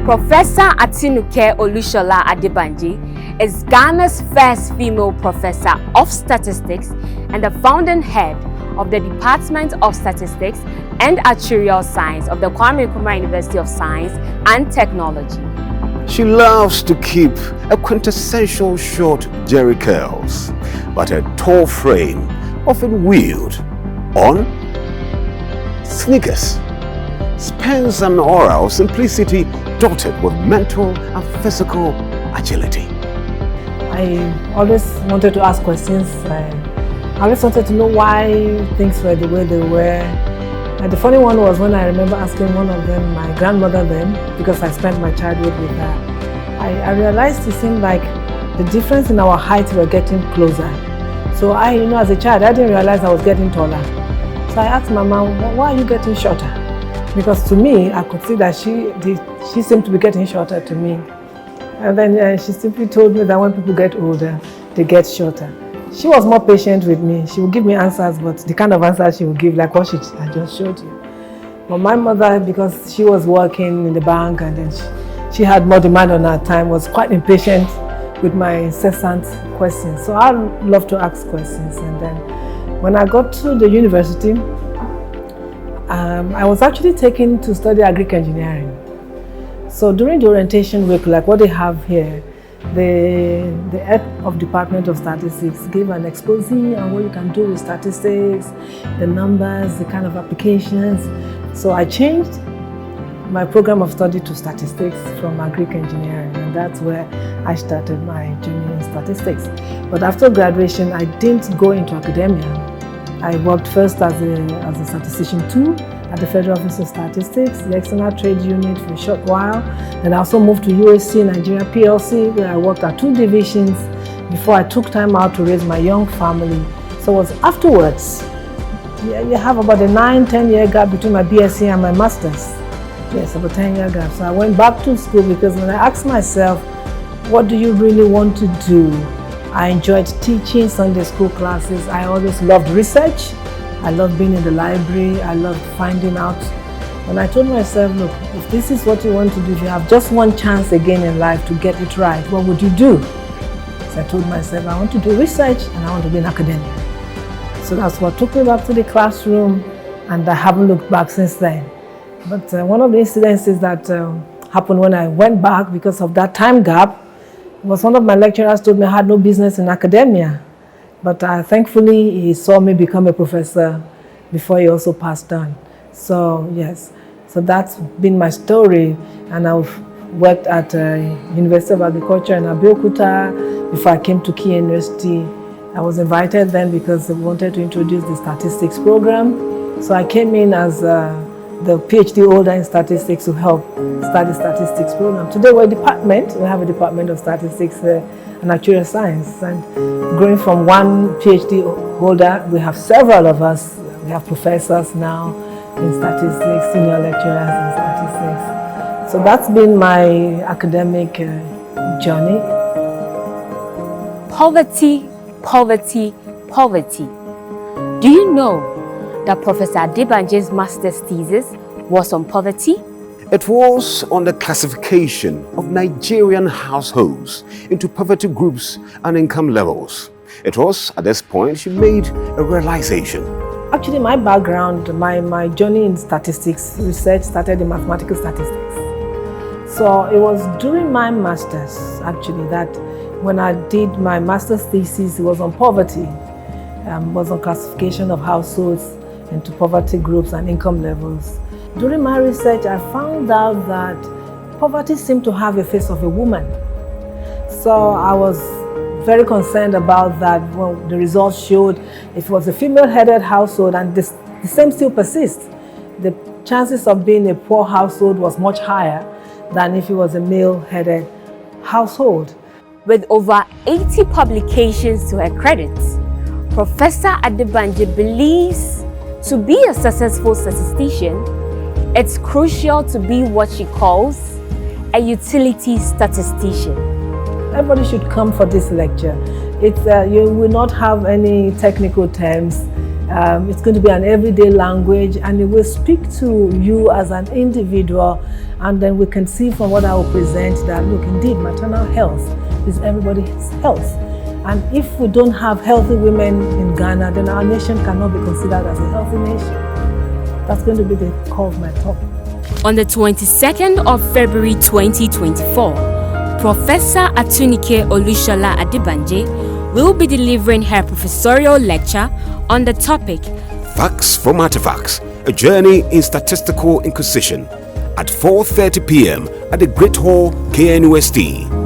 Professor Atinuke Olusola Adebanji is Ghana's first female professor of statistics and the founding head of the Department of Statistics and Actuarial Science of the Kwame Nkrumah University of Science and Technology. She loves to keep a quintessential short jerry curls, but her tall frame often wheeled on sneakers spends an aura of simplicity dotted with mental and physical agility. I always wanted to ask questions. I always wanted to know why things were the way they were. And the funny one was when I remember asking one of them, my grandmother then, because I spent my childhood with her, I realized it seemed like the difference in our height were getting closer. So as a child, I didn't realize I was getting taller. So I asked my mom, why are you getting shorter? Because to me, I could see that she seemed to be getting shorter to me. And then she simply told me that when people get older, they get shorter. She was more patient with me. She would give me answers, but the kind of answers she would give, like what I just showed you. But my mother, because she was working in the bank and then she had more demand on her time, was quite impatient with my incessant questions. So I love to ask questions. And then when I got to the university, I was actually taken to study agric engineering. So during the orientation week, like what they have here, the head of Department of Statistics gave an expose on what you can do with statistics, the numbers, the kind of applications. So I changed my program of study to statistics from agric engineering, and that's where I started my journey in statistics. But after graduation, I didn't go into academia. I worked first as a statistician 2 at the Federal Office of Statistics, the External Trade Unit for a short while. Then I also moved to USC Nigeria PLC, where I worked at 2 divisions before I took time out to raise my young family. So it was afterwards. You have about a 9-10 year gap between my BSc and my Master's. Yes, about 10-year gap. So I went back to school because when I asked myself, what do you really want to do? I enjoyed teaching Sunday school classes. I always loved research. I loved being in the library. I loved finding out. And I told myself, look, if this is what you want to do, if you have just one chance again in life to get it right, what would you do? So I told myself, I want to do research and I want to be in academia. So that's what took me back to the classroom, and I haven't looked back since then. But one of the incidences that happened when I went back because of that time gap was one of my lecturers told me I had no business in academia. But thankfully, he saw me become a professor before he also passed on. So yes, so that's been my story. And I've worked at University of Agriculture in Abeokuta before I came to KNUST. I was invited then because they wanted to introduce the statistics program. So I came in as the PhD holder in statistics to help start the statistics program. Today we have a Department of Statistics and Actuarial Science. And growing from one PhD holder, we have several of us. We have professors now in statistics, senior lecturers in statistics. So that's been my academic journey. Poverty, poverty, poverty. Do you know that Professor Adebanji's master's thesis was on poverty? It was on the classification of Nigerian households into poverty groups and income levels. It was at this point she made a realization. Actually, my background, my journey in statistics research started in mathematical statistics. So it was during my master's, actually, that when I did my master's thesis, it was on poverty. It was on classification of households into poverty groups and income levels. During my research, I found out that poverty seemed to have a face of a woman. So I was very concerned about that. Well, the results showed if it was a female-headed household, and the same still persists, the chances of being a poor household was much higher than if it was a male-headed household. With over 80 publications to her credit, Professor Adebanji believes to be a successful statistician, it's crucial to be what she calls a utility statistician. Everybody should come for this lecture. You will not have any technical terms. It's going to be an everyday language, and it will speak to you as an individual, and then we can see from what I will present that, look, indeed, maternal health is everybody's health. And if we don't have healthy women in Ghana, then our nation cannot be considered as a healthy nation. That's going to be the core of my talk. On the 22nd of February 2024, Professor Atinuke Olusola Adebanji will be delivering her professorial lecture on the topic Facts from Artifacts, a journey in statistical inquisition, at 4:30 p.m. at the Great Hall, KNUST.